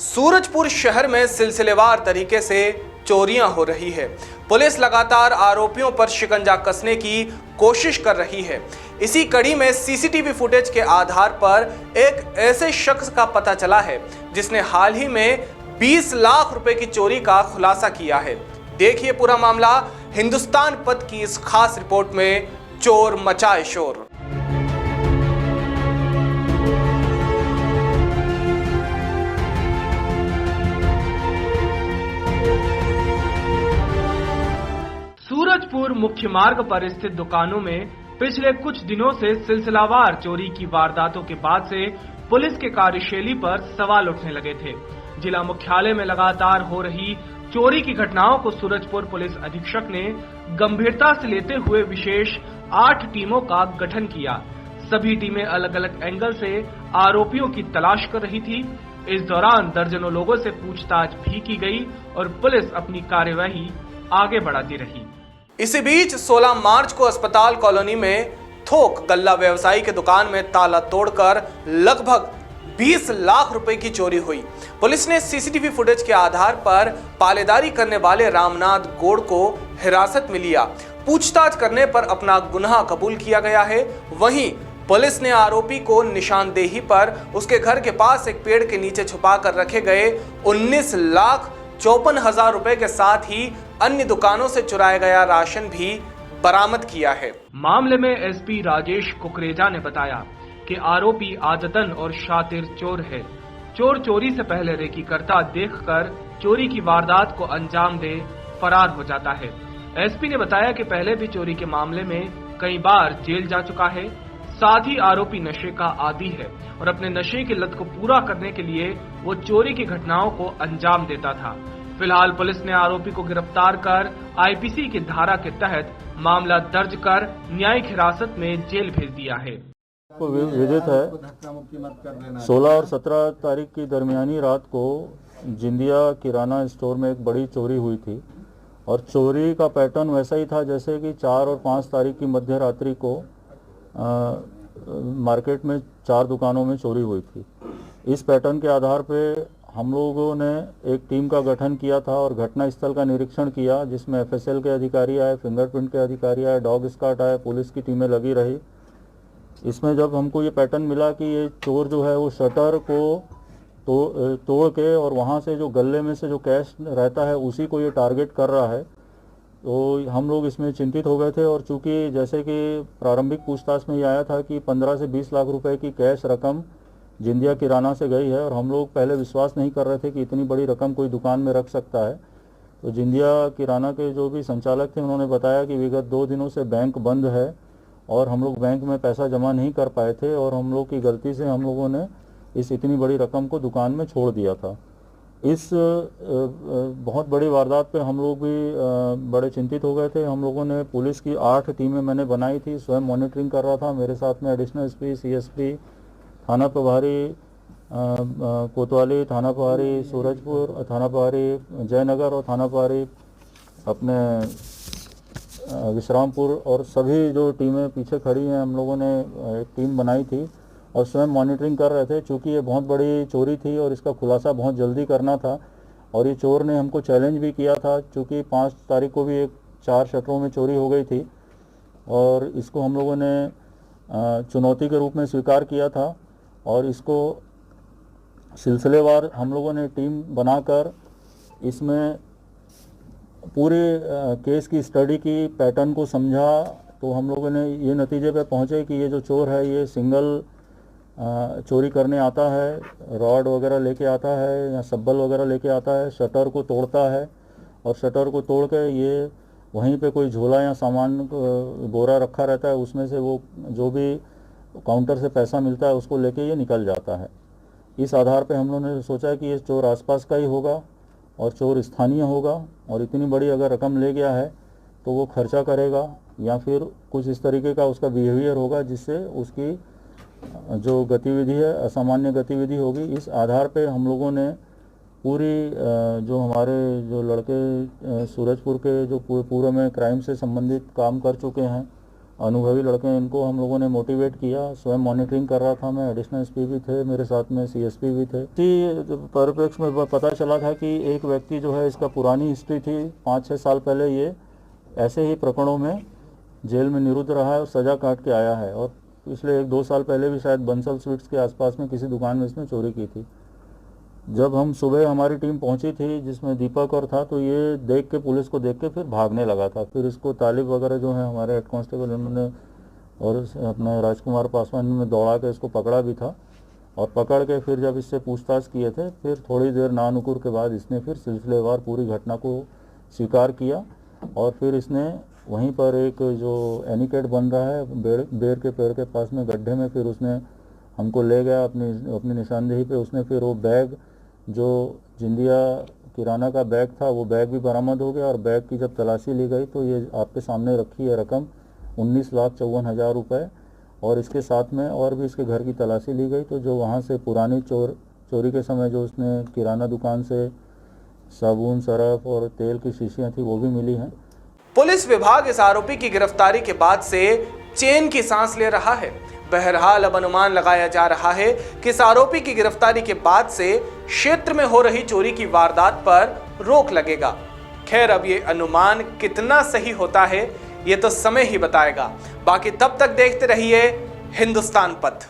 सूरजपुर शहर में सिलसिलेवार तरीके से चोरियां हो रही है। पुलिस लगातार आरोपियों पर शिकंजा कसने की कोशिश कर रही है। इसी कड़ी में सीसीटीवी फुटेज के आधार पर एक ऐसे शख्स का पता चला है जिसने हाल ही में 20 लाख रुपए की चोरी का खुलासा किया है। देखिए पूरा मामला हिंदुस्तान पथ की इस खास रिपोर्ट में, चोर मचाए शोर। सूरजपुर मुख्य मार्ग पर स्थित दुकानों में पिछले कुछ दिनों से सिलसिलावार चोरी की वारदातों के बाद से पुलिस के कार्यशैली पर सवाल उठने लगे थे। जिला मुख्यालय में लगातार हो रही चोरी की घटनाओं को सूरजपुर पुलिस अधीक्षक ने गंभीरता से लेते हुए विशेष 8 टीमों का गठन किया। सभी टीमें अलग अलग एंगल से आरोपियों की तलाश कर रही थी। इस दौरान दर्जनों लोगों से पूछताछ भी की गई और पुलिस अपनी कार्यवाही आगे बढ़ाती रही। इसी बीच 16 मार्च को अस्पताल कॉलोनी में थोक गल्ला व्यवसायी के दुकान में ताला तोड़कर लगभग 20 लाख रुपए की चोरी हुई। पुलिस ने सीसीटीवी फुटेज के आधार पर पालेदारी करने वाले रामनाथ गोड़ को हिरासत में लिया। पूछताछ करने पर अपना गुनाह कबूल किया गया है। वहीं पुलिस ने आरोपी को निशानदेही पर उसके घर के पास एक पेड़ के नीचे छुपा कर रखे गए 19,54,000 रुपए के साथ ही अन्य दुकानों से चुराया गया राशन भी बरामद किया है। मामले में एसपी राजेश कुकरेजा ने बताया कि आरोपी आदतन और शातिर चोर है। चोर चोरी से पहले रेकी करता देखकर चोरी की वारदात को अंजाम दे फरार हो जाता है। एसपी ने बताया कि पहले भी चोरी के मामले में कई बार जेल जा चुका है। साथ ही आरोपी नशे का आदी है और अपने नशे की लत को पूरा करने के लिए वो चोरी की घटनाओं को अंजाम देता था। फिलहाल पुलिस ने आरोपी को गिरफ्तार कर आईपीसी की धारा के तहत मामला दर्ज कर न्यायिक हिरासत में जेल भेज दिया है। को विदित है 16 और 17 तारीख की दरमियानी रात को जिंदिया किराना स्टोर में एक बड़ी चोरी हुई थी और चोरी का पैटर्न वैसा ही था जैसे कि 4 और 5 तारीख की मध्य रात्रि को मार्केट में 4 दुकानों में चोरी हुई थी। इस पैटर्न के आधार पे हम लोगों ने एक टीम का गठन किया था और घटना स्थल का निरीक्षण किया, जिसमें एफएसएल के अधिकारी आए, फिंगरप्रिंट के अधिकारी आए, डॉग स्क्वाड आए, पुलिस की टीमें लगी रही। इसमें जब हमको ये पैटर्न मिला कि ये चोर जो है वो शटर को तोड़ के और वहाँ से जो गले में से जो कैश रहता है उसी को ये टारगेट कर रहा है, तो हम लोग इसमें चिंतित हो गए थे। और चूंकि जैसे कि प्रारंभिक पूछताछ में ये आया था कि 15 से 20 लाख रुपए की कैश रकम जिंदिया किराना से गई है और हम लोग पहले विश्वास नहीं कर रहे थे कि इतनी बड़ी रकम कोई दुकान में रख सकता है। तो जिंदिया किराना के जो भी संचालक थे उन्होंने बताया कि विगत 2 दिनों से बैंक बंद है और हम लोग बैंक में पैसा जमा नहीं कर पाए थे और हम लोग की गलती से हम लोगों ने इस इतनी बड़ी रकम को दुकान में छोड़ दिया था। इस बहुत बड़ी वारदात पे हम लोग भी बड़े चिंतित हो गए थे। हम लोगों ने पुलिस की 8 टीमें मैंने बनाई थी, स्वयं मॉनिटरिंग कर रहा था। मेरे साथ में एडिशनल एसपी, सीएसपी, थाना प्रभारी कोतवाली, थाना प्रभारी सूरजपुर, थाना प्रभारी जयनगर और थाना प्रभारी अपने विश्रामपुर और सभी जो टीमें पीछे खड़ी हैं, हम लोगों ने एक टीम बनाई थी और स्वयं मॉनिटरिंग कर रहे थे। चूँकि ये बहुत बड़ी चोरी थी और इसका खुलासा बहुत जल्दी करना था और ये चोर ने हमको चैलेंज भी किया था, चूँकि 5 तारीख को भी 4 शटरों में चोरी हो गई थी और इसको हम लोगों ने चुनौती के रूप में स्वीकार किया था और इसको सिलसिलेवार हम लोगों ने टीम बनाकर इसमें पूरे केस की स्टडी की, पैटर्न को समझा। तो हम लोगों ने ये नतीजे पे पहुँचे कि ये जो चोर है ये सिंगल चोरी करने आता है, रॉड वगैरह लेके आता है या सब्बल वगैरह लेके आता है, शटर को तोड़ता है और शटर को तोड़ के ये वहीं पे कोई झोला या सामान बोरा रखा रहता है, उसमें से वो जो भी काउंटर से पैसा मिलता है उसको लेके ये निकल जाता है। इस आधार पे हम लोगों ने सोचा कि ये चोर आसपास का ही होगा और चोर स्थानीय होगा और इतनी बड़ी अगर रकम ले गया है तो वो खर्चा करेगा या फिर कुछ इस तरीके का उसका बिहेवियर होगा जिससे उसकी जो गतिविधि है असामान्य गतिविधि होगी। इस आधार पे हम लोगों ने पूरी जो हमारे जो लड़के सूरजपुर के जो पूर्व में क्राइम से संबंधित काम कर चुके हैं अनुभवी लड़के हैं, इनको हम लोगों ने मोटिवेट किया। स्वयं मॉनिटरिंग कर रहा था मैं, एडिशनल एसपी भी थे मेरे साथ में, सीएसपी भी थे। इसी परिप्रेक्ष्य में पता चला था कि एक व्यक्ति जो है, इसका पुरानी हिस्ट्री थी, 5-6 साल पहले ये ऐसे ही प्रकरणों में जेल में निरुद्ध रहा है और सजा काट के आया है। और पिछले 1-2 साल पहले भी शायद बंसल स्वीट्स के आसपास में किसी दुकान में इसने चोरी की थी। जब हम सुबह हमारी टीम पहुंची थी जिसमें दीपक और था, तो ये देख के, पुलिस को देख के फिर भागने लगा था। फिर इसको तालिब वगैरह जो है हमारे हेड कांस्टेबल उन्होंने और अपने राजकुमार पासवान ने दौड़ा के इसको पकड़ा भी था। और पकड़ के फिर जब इससे पूछताछ किए थे, फिर थोड़ी देर नानुकुर के बाद इसने फिर सिलसिलेवार पूरी घटना को स्वीकार किया। और फिर इसने वहीं पर एक जो एनीकेट बन रहा है बेर के पेड़ के पास में गड्ढे में, फिर उसने हमको ले गया अपनी निशानदेही पे। उसने फिर वो बैग जो जिंदिया किराना का बैग था, वो बैग भी बरामद हो गया। और बैग की जब तलाशी ली गई तो ये आपके सामने रखी है रकम 19,54,000 रुपये। और इसके साथ में और भी इसके घर की तलाशी ली गई, तो जो वहाँ से पुरानी चोरी के समय जो उसने किराना दुकान से साबुन, सरफ और तेल की शीशियाँ थी, वो भी मिली हैं। पुलिस विभाग इस आरोपी की गिरफ्तारी के बाद से चैन की सांस ले रहा है। बहरहाल अब अनुमान लगाया जा रहा है कि इस आरोपी की गिरफ्तारी के बाद से क्षेत्र में हो रही चोरी की वारदात पर रोक लगेगा। खैर, अब ये अनुमान कितना सही होता है ये तो समय ही बताएगा। बाकी तब तक देखते रहिए हिंदुस्तान पथ।